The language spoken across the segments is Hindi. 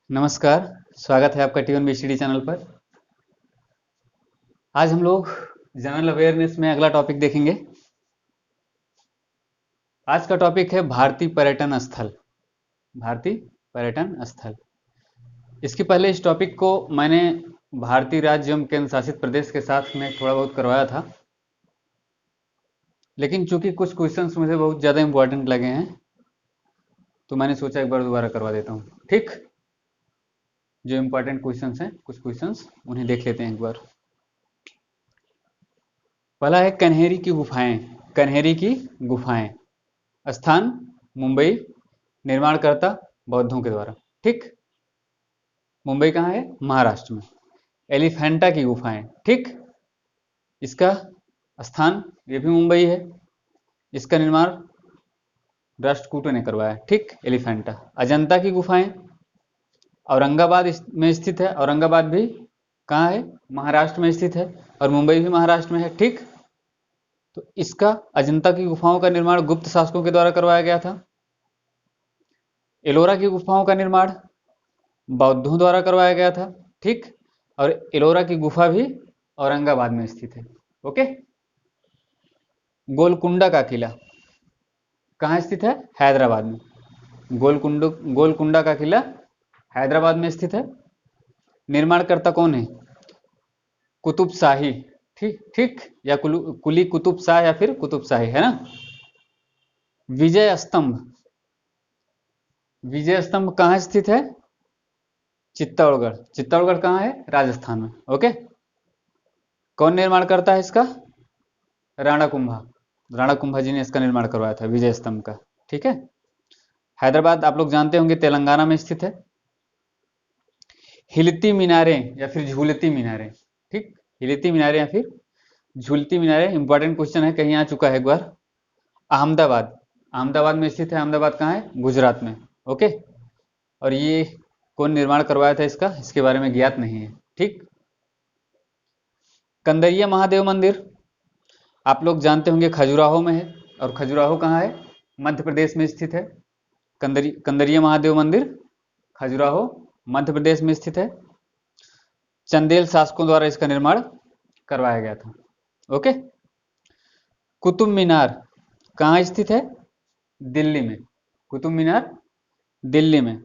नमस्कार। स्वागत है आपका टी1 बीसीडी चैनल पर। आज हम लोग जनरल अवेयरनेस में अगला टॉपिक देखेंगे। आज का टॉपिक है भारतीय पर्यटन स्थल। भारतीय पर्यटन स्थल। इसके पहले इस टॉपिक को मैंने भारतीय राज्य एवं केंद्र शासित प्रदेश के साथ में थोड़ा बहुत करवाया था, लेकिन चूंकि कुछ क्वेश्चंस मुझे बहुत ज़्यादा इंपॉर्टेंट लगे हैं तो मैंने सोचा एक बार दोबारा करवा देता हूँ। ठीक, जो इंपॉर्टेंट क्वेश्चंस हैं, कुछ क्वेश्चंस उन्हें देख लेते हैं एक बार। पहला है कन्हेरी की गुफाएं। कन्हेरी की गुफाएं, स्थान मुंबई, निर्माणकर्ता बौद्धों के द्वारा। ठीक, मुंबई कहाँ है? महाराष्ट्र में। एलिफेंटा की गुफाएं, ठीक, इसका स्थान ये भी मुंबई है। इसका निर्माण राष्ट्रकूटों ने करवाया। ठीक, एलिफेंटा। अजंता की गुफाएं औरंगाबाद में स्थित है। औरंगाबाद भी कहाँ है? महाराष्ट्र में स्थित है। और मुंबई भी महाराष्ट्र में है। ठीक, तो इसका अजंता की गुफाओं का निर्माण गुप्त शासकों के द्वारा करवाया गया था। एलोरा की गुफाओं का निर्माण बौद्धों द्वारा करवाया गया था। ठीक, और एलोरा की गुफा भी औरंगाबाद में स्थित है। ओके। गोलकुंडा का किला कहाँ स्थित है? हैदराबाद में। गोलकुंडा का किला हैदराबाद में स्थित है। निर्माणकर्ता कौन है? कुतुब शाही। ठीक ठीक, या कुली कुतुब शाह या फिर कुतुब शाही, है ना। विजय स्तंभ। विजय स्तंभ कहाँ स्थित है? चित्तौड़गढ़। चित्तौड़गढ़ कहाँ है? राजस्थान में। ओके। कौन निर्माण करता है इसका? राणा कुंभा। राणा कुंभा जी ने इसका निर्माण करवाया था, विजय स्तंभ का। ठीक है। हैदराबाद आप लोग जानते होंगे तेलंगाना में स्थित है। हिलती मीनारें या फिर झूलती मीनारें। ठीक, हिलती मीनारें या फिर झूलती मीनारें, इंपॉर्टेंट क्वेश्चन है, कहीं आ चुका है एक बार। अहमदाबाद। अहमदाबाद में स्थित है। अहमदाबाद कहाँ है? गुजरात में। ओके। और ये कौन निर्माण करवाया था इसका, इसके बारे में ज्ञात नहीं है। ठीक। कंदरिया महादेव मंदिर आप लोग जानते होंगे खजुराहो में है। और खजुराहो कहाँ है? मध्य प्रदेश में स्थित है। कंदरिया महादेव मंदिर खजुराहो मध्य प्रदेश में स्थित है। चंदेल शासकों द्वारा इसका निर्माण करवाया गया था। ओके। कुतुब मीनार कहाँ स्थित है? दिल्ली में। कुतुब मीनार दिल्ली में।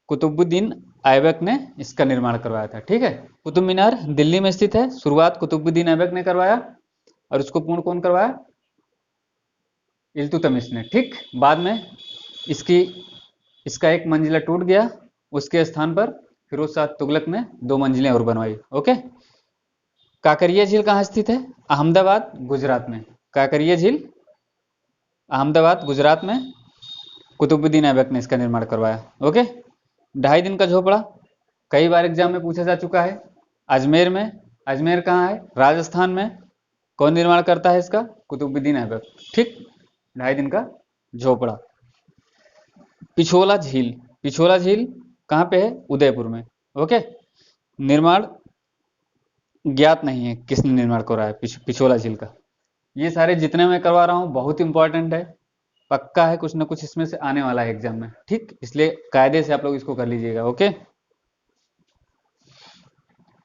कुतुबुद्दीन ऐबक ने इसका निर्माण करवाया था। ठीक है। कुतुब मीनार दिल्ली में स्थित है। शुरुआत कुतुबुद्दीन ऐबक ने करवाया और उसको पूर्ण कौन करवाया? इल्तुतमिश ने। ठीक, बाद में इसकी इसका एक मंजिला टूट गया, उसके स्थान पर फिरोज शाह तुगलक ने 2 मंजिलें और बनवाई। ओके। काकरिया झील कहाँ स्थित है? अहमदाबाद गुजरात में। काकरिया झील अहमदाबाद गुजरात में। कुतुबुद्दीन ऐबक ने इसका निर्माण करवाया। ओके। 2.5 दिन का झोपड़ा कई बार एग्जाम में पूछा जा चुका है। अजमेर में। अजमेर कहाँ है? राजस्थान में। कौन निर्माण करता है इसका? कुतुबुद्दीन ऐबक। ठीक, 2.5 दिन का झोपड़ा। पिछोला झील। पिछोला झील कहाँ पे है? उदयपुर में। ओके। निर्माण ज्ञात नहीं है किसने निर्माण करवाया पिछोला झील का। ये सारे जितने मैं करवा रहा हूँ बहुत इंपॉर्टेंट है, पक्का है कुछ ना कुछ इसमें से आने वाला है एग्जाम में। ठीक, इसलिए कायदे से आप लोग इसको कर लीजिएगा। ओके।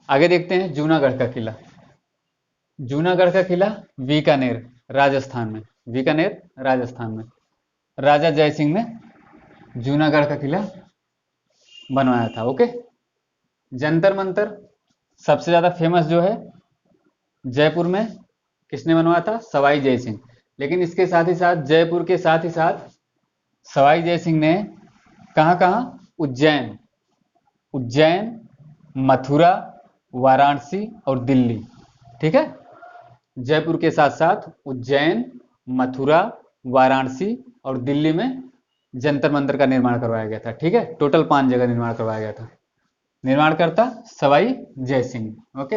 आगे देखते हैं जूनागढ़ का किला। जूनागढ़ का किला बीकानेर राजस्थान में। बीकानेर राजस्थान में। राजा जय सिंह ने जूनागढ़ का किला बनवाया था। ओके। जंतर मंतर सबसे ज्यादा फेमस जो है जयपुर में, किसने बनवाया था? सवाई जय सिंह। लेकिन इसके साथ ही साथ जयपुर के साथ ही साथ सवाई जय सिंह ने कहां कहां? उज्जैन, उज्जैन, मथुरा, वाराणसी और दिल्ली। ठीक है। जयपुर के साथ साथ उज्जैन, मथुरा, वाराणसी और दिल्ली में जंतर मंतर का निर्माण करवाया गया था। ठीक है। टोटल 5 जगह निर्माण करवाया गया था। निर्माणकर्ता सवाई जय सिंह। ओके।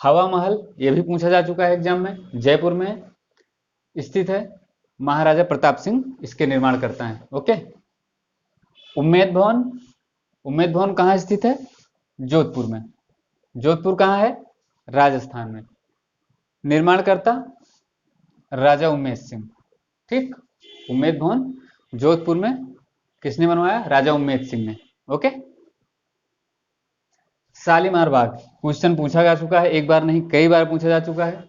हवा महल ये भी पूछा जा चुका है एग्जाम में। जयपुर में स्थित है। महाराजा प्रताप सिंह इसके निर्माण करता है। ओके। उम्मेद भवन। उम्मेद भवन कहाँ स्थित है? जोधपुर में। जोधपुर कहाँ है? राजस्थान में। निर्माणकर्ता राजा उम्मेद सिंह। ठीक, उम्मेद भवन जोधपुर में किसने बनवाया? राजा उम्मेद सिंह ने। ओके। शालीमार बाग क्वेश्चन पूछा जा चुका है, एक बार नहीं कई बार पूछा जा चुका है।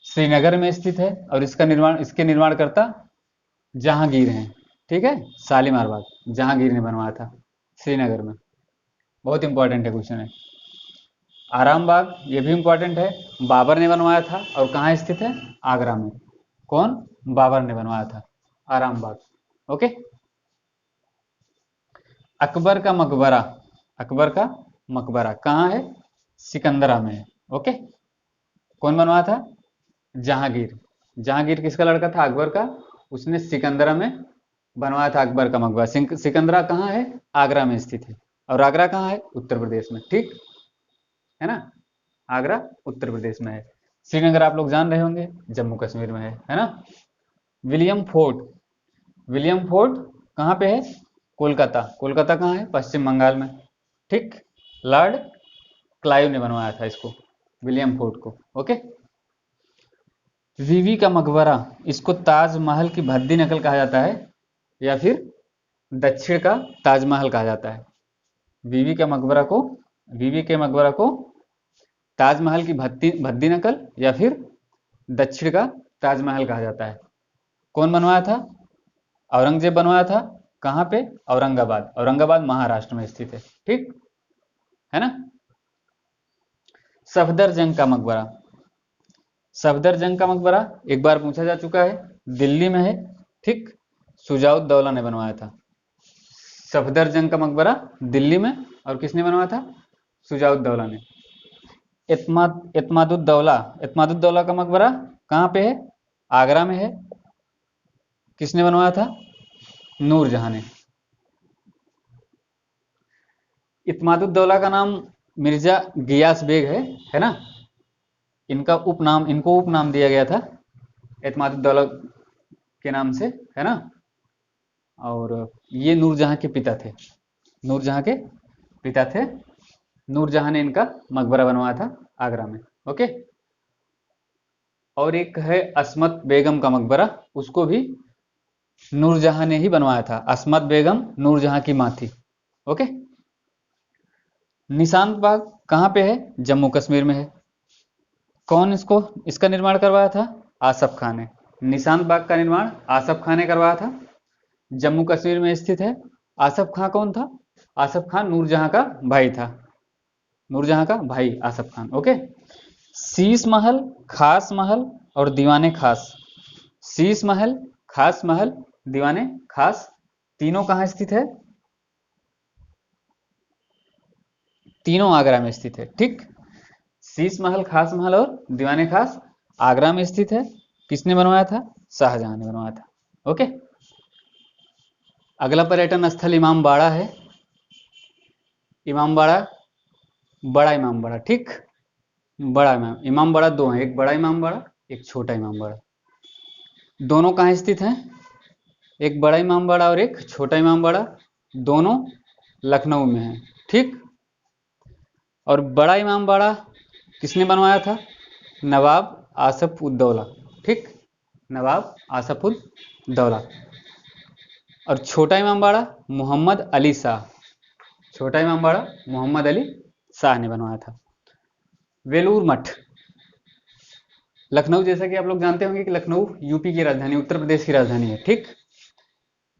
श्रीनगर में स्थित है और इसके निर्माणकर्ता जहांगीर हैं। ठीक है, शालीमार बाग जहांगीर ने बनवाया था श्रीनगर में। बहुत इंपॉर्टेंट है क्वेश्चन है। आराम बाग ये भी इंपॉर्टेंट है, बाबर ने बनवाया था और कहाँ स्थित है? आगरा में। कौन? बाबर ने बनवाया था आराम बाग। ओके। अकबर का मकबरा, अकबर का मकबरा कहाँ है? सिकंदरा में है। ओके। कौन बनवाया था? जहांगीर। जहांगीर किसका लड़का था? अकबर का। उसने सिकंदरा में बनवाया था अकबर का मकबरा। सिकंदरा कहाँ है? आगरा में स्थित है। और आगरा कहाँ है? उत्तर प्रदेश में। ठीक है ना, आगरा उत्तर प्रदेश में है। श्रीनगर आप लोग जान रहे होंगे जम्मू कश्मीर में है ना। विलियम फोर्ट, विलियम फोर्ट कहाँ पे है? कोलकाता। कोलकाता कहाँ है? पश्चिम बंगाल में। ठीक, लॉर्ड क्लाइव ने बनवाया था इसको, विलियम फोर्ट को। ओके। बीवी का मकबरा, इसको ताजमहल की भद्दी नकल कहा जाता है या फिर दक्षिण का ताजमहल कहा जाता है। बीवी का मकबरा को, बीवी के मकबरा को ताजमहल की भद्दी भद्दी नकल या फिर दक्षिण का ताजमहल कहा जाता है। कौन बनवाया था? औरंगजेब बनवाया था। कहाँ पे? औरंगाबाद। औरंगाबाद महाराष्ट्र में स्थित है। ठीक है ना। सफदरजंग का मकबरा, सफदरजंग का मकबरा एक बार पूछा जा चुका है, दिल्ली में है। ठीक, शुजाउद्दौला ने बनवाया था सफदरजंग का मकबरा दिल्ली में। और किसने बनवाया था? शुजाउद्दौला ने। एतमादुद्दौला, एतमादुद्दौला का मकबरा कहाँ पे है? आगरा में है। किसने बनवाया था? नूरजहां ने। इत्मादुद्दौला का नाम मिर्जा गियास बेग है ना। इनको उपनाम दिया गया था इत्मादुद्दौला के नाम से, है ना। और ये नूरजहां के पिता थे, नूरजहां के पिता थे। नूरजहां ने इनका मकबरा बनवाया था आगरा में। ओके। और एक है अस्मत बेगम का मकबरा, उसको भी नूरजहां ने ही बनवाया था। अस्मत बेगम नूरजहां की मां थी। ओके। निशांत बाग कहाँ पे है? जम्मू कश्मीर में है। कौन इसका निर्माण करवाया था? आसफ खान ने। निशांत बाग का निर्माण आसफ खान ने करवाया था, जम्मू कश्मीर में स्थित है। आसफ खान कौन था? आसफ खान नूरजहां का भाई था, नूरजहां का भाई आसफ खान। ओके। शीश महल, खास महल और दीवाने खास, शीश महल, खास महल, दीवाने खास, तीनों कहाँ स्थित है? तीनों आगरा में स्थित है। ठीक, शीश महल, खास महल और दीवाने खास आगरा में स्थित है। किसने बनवाया था? शाहजहां ने बनवाया था। ओके। अगला पर्यटन स्थल इमामबाड़ा है। इमामबाड़ा, बड़ा इमामबाड़ा। ठीक, बड़ा इमामबाड़ा दो हैं, एक बड़ा इमामबाड़ा एक छोटा इमामबाड़ा। दोनों कहाँ स्थित हैं? एक बड़ा इमामबाड़ा और एक छोटा इमामबाड़ा, दोनों लखनऊ में है। ठीक, और बड़ा इमामबाड़ा किसने बनवाया था? नवाब आसफ उद्दौला। ठीक, नवाब आसफ उद्दौला। और छोटा इमामबाड़ा मोहम्मद अली शाह, छोटा इमामबाड़ा मोहम्मद अली शाह ने बनवाया था। वेलूर मठ, लखनऊ, जैसा कि आप लोग जानते होंगे कि लखनऊ यूपी की राजधानी, उत्तर प्रदेश की राजधानी है। ठीक,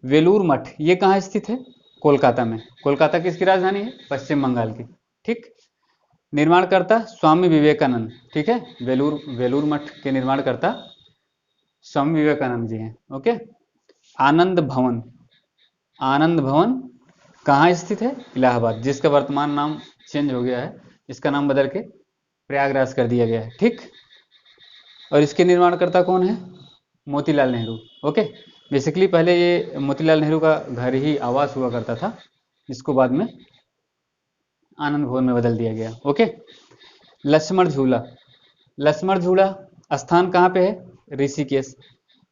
वेलूर मठ ये कहाँ स्थित है? कोलकाता में। कोलकाता किसकी राजधानी है? पश्चिम बंगाल की। ठीक, निर्माणकर्ता स्वामी विवेकानंद। ठीक है, वेलूर वेलूर मठ के निर्माणकर्ता स्वामी विवेकानंद जी हैं। ओके। आनंद भवन, आनंद भवन कहाँ स्थित है? इलाहाबाद, जिसका वर्तमान नाम चेंज हो गया है, इसका नाम बदल के प्रयागराज कर दिया गया है। ठीक, और इसके निर्माणकर्ता कौन है? मोतीलाल नेहरू। ओके। बेसिकली पहले ये मोतीलाल नेहरू का घर ही आवास हुआ करता था, जिसको बाद में आनंद भवन में बदल दिया गया। ओके। लक्ष्मण झूला, लक्ष्मण झूला स्थान कहाँ पे है? ऋषिकेश।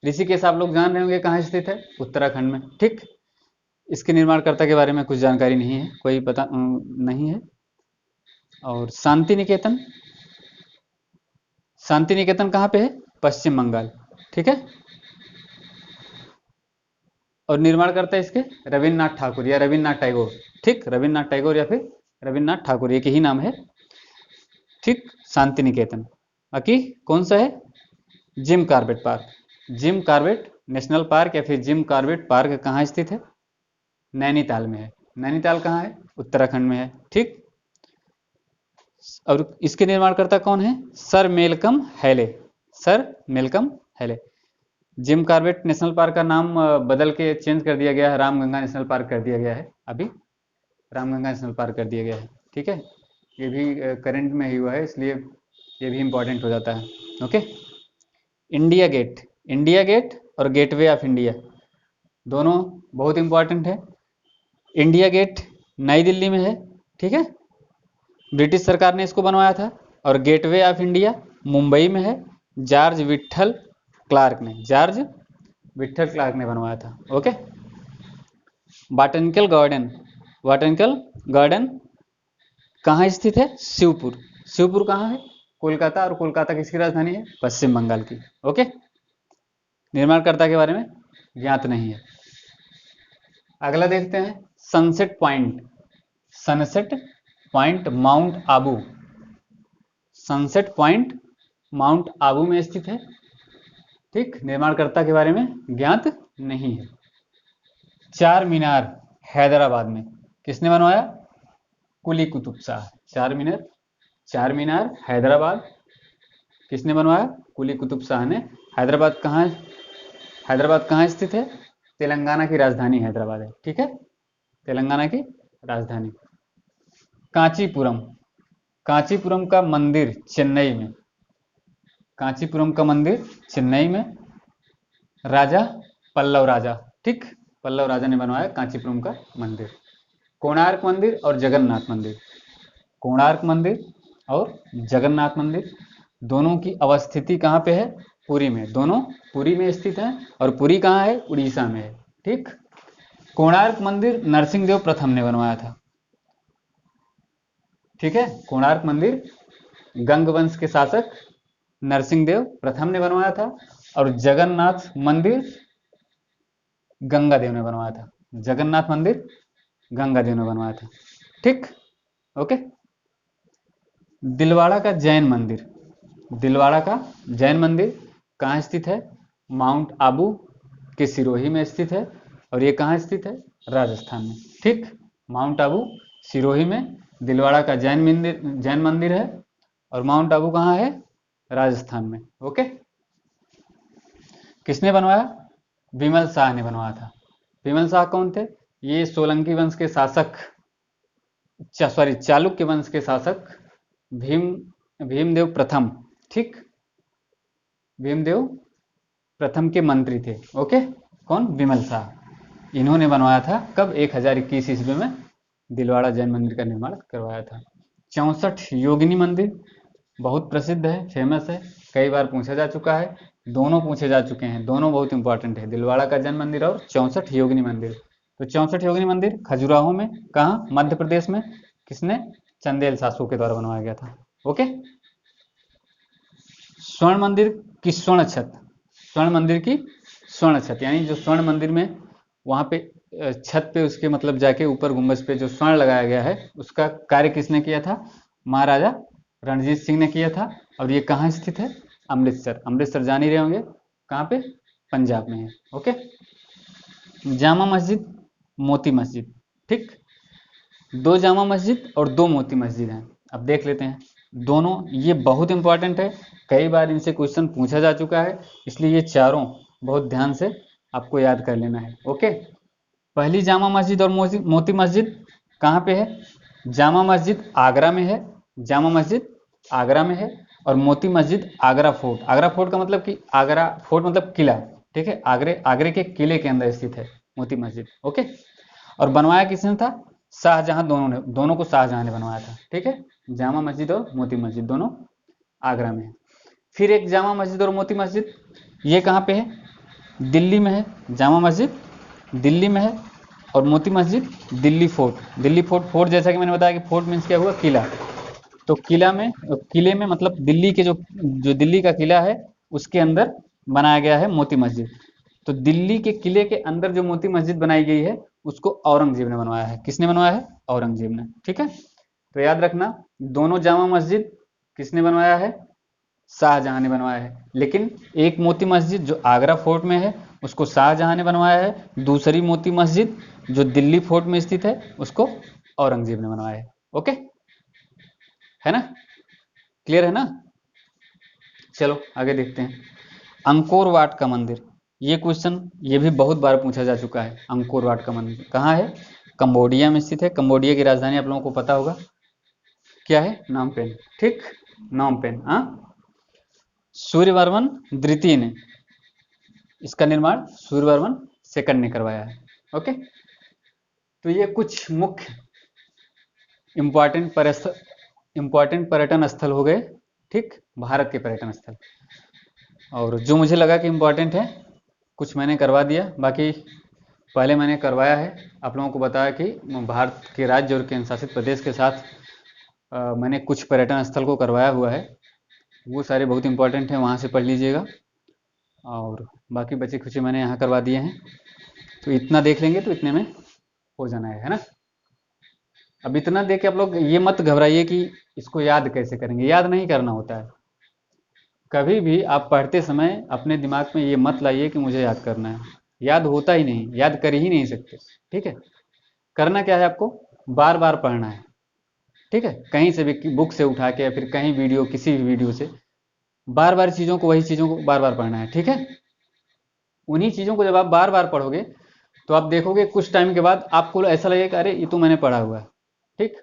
ऋषिकेश आप लोग जान रहे होंगे कहाँ स्थित है? उत्तराखंड में। ठीक, इसके निर्माणकर्ता के बारे में कुछ जानकारी नहीं है, कोई पता नहीं है। और शांति निकेतन, शांति निकेतन कहाँ पे है? पश्चिम बंगाल। ठीक है, और निर्माण करता है इसके रविन्द्रनाथ ठाकुर या रविन्द्रनाथ टैगोर। ठीक, रविन्द्रनाथ टैगोर या फिर रविन्द्रनाथ ठाकुर, एक ही नाम है, ठीक। शांति निकेतन। बाकी कौन सा है? Jim Corbett park. Jim Corbett national park या फिर जिम कॉर्बेट पार्क कहाँ स्थित है? नैनीताल में है। नैनीताल कहाँ है? उत्तराखंड में है, ठीक। और इसके निर्माणकर्ता कौन है? सर मेलकम हैले। सर मेलकम हैले। जिम कॉर्बेट नेशनल पार्क का नाम बदल के चेंज कर दिया गया है, रामगंगा नेशनल पार्क कर दिया गया है, अभी रामगंगा नेशनल पार्क कर दिया गया है, ठीक है। ये भी करंट में ही हुआ है, इसलिए ये भी इंपॉर्टेंट हो जाता है, okay. India Gate, India Gate और गेटवे ऑफ इंडिया दोनों बहुत इंपॉर्टेंट है। इंडिया गेट नई दिल्ली में है, ठीक है, ब्रिटिश सरकार ने इसको बनवाया था। और गेटवे ऑफ इंडिया मुंबई में है, जॉर्ज विट्ठल क्लार्क ने, जॉर्ज विट्ठल क्लार्क ने बनवाया था, okay. Botanical garden, botanical garden कहाँ स्थित है? शिवपुर। शिवपुर कहाँ है? कोलकाता। और कोलकाता किसकी राजधानी है? पश्चिम बंगाल की, ओके। निर्माणकर्ता के बारे में ज्ञात नहीं है। अगला देखते हैं, sunset point. Sunset point mount Abu. Sunset point mount Abu में स्थित है, ठीक। निर्माणकर्ता के बारे में ज्ञात नहीं है। चार मीनार हैदराबाद में किसने बनवाया? कुली कुतुब शाह। चार मीनार, चार मीनार हैदराबाद किसने बनवाया? कुली कुतुब शाह ने। हैदराबाद कहाँ, हैदराबाद कहाँ स्थित है? तेलंगाना की राजधानी हैदराबाद है, ठीक है, तेलंगाना की राजधानी। कांचीपुरम, कांचीपुरम का मंदिर चेन्नई में, कांचीपुरम का मंदिर चेन्नई में, राजा पल्लव राजा, ठीक, पल्लव राजा ने बनवाया कांचीपुरम का मंदिर। कोणार्क मंदिर और जगन्नाथ मंदिर, कोणार्क मंदिर और जगन्नाथ मंदिर दोनों की अवस्थिति कहाँ पे है? पुरी में। दोनों पुरी में स्थित हैं। और पुरी कहाँ है? उड़ीसा में है, ठीक। कोणार्क मंदिर नरसिंह देव प्रथम ने बनवाया था, ठीक है। कोणार्क मंदिर गंग वंश के शासक नरसिंह देव प्रथम ने बनवाया था। और जगन्नाथ मंदिर गंगा देव ने बनवाया था। जगन्नाथ मंदिर गंगा देव ने बनवाया था, ठीक, ओके। दिलवाड़ा का जैन मंदिर, दिलवाड़ा का जैन मंदिर कहाँ स्थित है? माउंट आबू के सिरोही में स्थित है। और ये कहाँ स्थित है? राजस्थान में, ठीक। माउंट आबू सिरोही में दिलवाड़ा का जैन मंदिर है। और माउंट आबू कहाँ है? राजस्थान में, ओके। किसने बनवाया? विमल शाह ने बनवाया था। विमल शाह कौन थे? ये सोलंकी वंश के शासक, चालुक्य वंश के शासक भीमदेव प्रथम, ठीक, भीमदेव प्रथम के मंत्री थे, ओके। कौन? विमल शाह। इन्होंने बनवाया था कब? 1021 ईस्वी में दिलवाड़ा जैन मंदिर का निर्माण करवाया था। 64 योगिनी मंदिर बहुत प्रसिद्ध है, फेमस है, कई बार पूछा जा चुका है। दोनों पूछे जा चुके हैं, दोनों बहुत इंपॉर्टेंट है, दिलवाड़ा का जैन मंदिर और 64 योगिनी मंदिर। तो 64 योगिनी मंदिर खजुराहो में, कहाँ? मध्य प्रदेश में। किसने? चंदेल शासकों के द्वारा बनवाया गया था, ओके। स्वर्ण मंदिर की स्वर्ण छत, स्वर्ण मंदिर की स्वर्ण छत, यानी जो स्वर्ण मंदिर में वहां पे छत पे उसके मतलब जाके ऊपर गुंबज पे जो स्वर्ण लगाया गया है, उसका कार्य किसने किया था? महाराजा रणजीत सिंह ने किया था। और ये कहाँ स्थित है? अमृतसर। अमृतसर जान ही रहे होंगे, कहाँ पे? पंजाब में है, ओके। जामा मस्जिद, मोती मस्जिद, ठीक, दो जामा मस्जिद और दो मोती मस्जिद हैं। अब देख लेते हैं दोनों, ये बहुत इंपॉर्टेंट है, कई बार इनसे क्वेश्चन पूछा जा चुका है, इसलिए ये चारों बहुत ध्यान से आपको याद कर लेना है, ओके। पहली जामा मस्जिद और मोती मस्जिद कहाँ पे है? जामा मस्जिद आगरा में है, जामा मस्जिद आगरा में है। और मोती मस्जिद आगरा फोर्ट, आगरा फोर्ट का मतलब कि आगरा फोर्ट मतलब किला, ठीक है, आगरे के किले के अंदर स्थित है मोती मस्जिद, ओके। और बनवाया किसने था? शाहजहां, दोनों को शाहजहां ने बनवाया था, ठीक है। जामा मस्जिद और मोती मस्जिद दोनों आगरा में है। फिर एक जामा मस्जिद और मोती मस्जिद, ये कहाँ पे है? दिल्ली में है। जामा मस्जिद दिल्ली में है और Moti Masjid Delhi fort. Delhi fort, fort जैसा कि मैंने बताया कि फोर्ट मीन्स क्या हुआ? किला। तो किले में मतलब दिल्ली के जो दिल्ली का किला है उसके अंदर बनाया गया है मोती मस्जिद। तो दिल्ली के किले के अंदर जो मोती मस्जिद बनाई गई है उसको औरंगजेब ने बनवाया है। किसने बनवाया है? औरंगजेब ने, ठीक है। तो याद रखना, दोनों जामा मस्जिद किसने बनवाया है? शाहजहां ने बनवाया है। लेकिन एक मोती मस्जिद जो आगरा फोर्ट में है उसको शाहजहां ने बनवाया है, दूसरी मोती मस्जिद जो दिल्ली फोर्ट में स्थित है उसको औरंगजेब ने बनवाया है। ओके, है ना, क्लियर है ना? चलो आगे देखते हैं। अंकोर वाट का मंदिर, ये क्वेश्चन ये भी बहुत बार पूछा जा चुका है। अंकोर वाट का मंदिर कहाँ है? कंबोडिया में स्थित है। कंबोडिया की राजधानी आप लोगों को पता होगा क्या है? नामपेन। ठीक, नामपेन। हाँ, सूर्यवर्मन द्वितीय ने इसका निर्माण सूर्यवर्मन सेकंड ने करवाया है। ओके, तो ये कुछ मुख्य इंपॉर्टेंट पर्यटन स्थल हो गए, ठीक, भारत के पर्यटन स्थल। और जो मुझे लगा कि इम्पोर्टेंट है कुछ मैंने करवा दिया, बाकी पहले मैंने करवाया है, आप लोगों को बताया कि भारत के राज्य और केंद्र शासित प्रदेश के साथ मैंने कुछ पर्यटन स्थल को करवाया हुआ है, वो सारे बहुत इंपॉर्टेंट हैं, वहाँ से पढ़ लीजिएगा। और बाकी बचे खुचे मैंने यहाँ करवा दिए हैं, तो इतना देख लेंगे तो इतने में हो जाना है ना। अब इतना देख के आप लोग ये मत घबराइए कि इसको याद कैसे करेंगे, याद नहीं करना होता है। कभी भी आप पढ़ते समय अपने दिमाग में ये मत लाइए कि मुझे याद करना है, याद होता ही नहीं, याद कर ही नहीं सकते। ठीक है, करना क्या है, आपको बार बार पढ़ना है। ठीक है, कहीं से भी बुक से उठा के या फिर कहीं वीडियो, किसी भी वीडियो से बार बार चीज़ों को, वही चीज़ों को बार बार पढ़ना है। ठीक है, उन्हीं चीज़ों को जब आप बार बार पढ़ोगे तो आप देखोगे कुछ टाइम के बाद आपको ऐसा लगेगा कि अरे ये तो मैंने पढ़ा हुआ है। ठीक,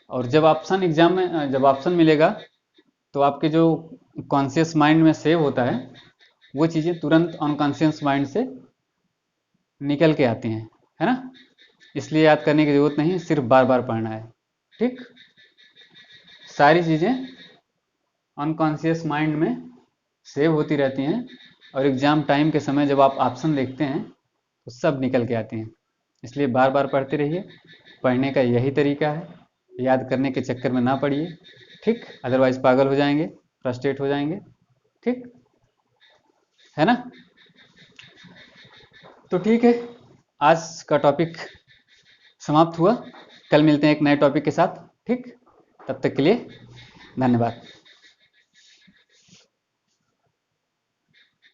और जब ऑप्शन एग्जाम में जब ऑप्शन मिलेगा तो आपके जो कॉन्शियस माइंड में सेव होता है वो चीज़ें तुरंत अनकॉन्शियस माइंड से निकल के आती हैं, है ना। इसलिए याद करने की ज़रूरत नहीं, सिर्फ बार बार पढ़ना है। ठीक, सारी चीज़ें अनकॉन्शियस माइंड में सेव होती रहती हैं और एग्ज़ाम टाइम के समय जब आप ऑप्शन देखते हैं तो सब निकल के आती हैं। इसलिए बार बार पढ़ते रहिए, पढ़ने का यही तरीका है, याद करने के चक्कर में ना पड़िए। ठीक, अदरवाइज पागल हो जाएंगे, फ्रस्ट्रेट हो जाएंगे। ठीक है ना। तो ठीक है, आज का टॉपिक समाप्त हुआ, कल मिलते हैं एक नए टॉपिक के साथ। ठीक, तब तक के लिए धन्यवाद।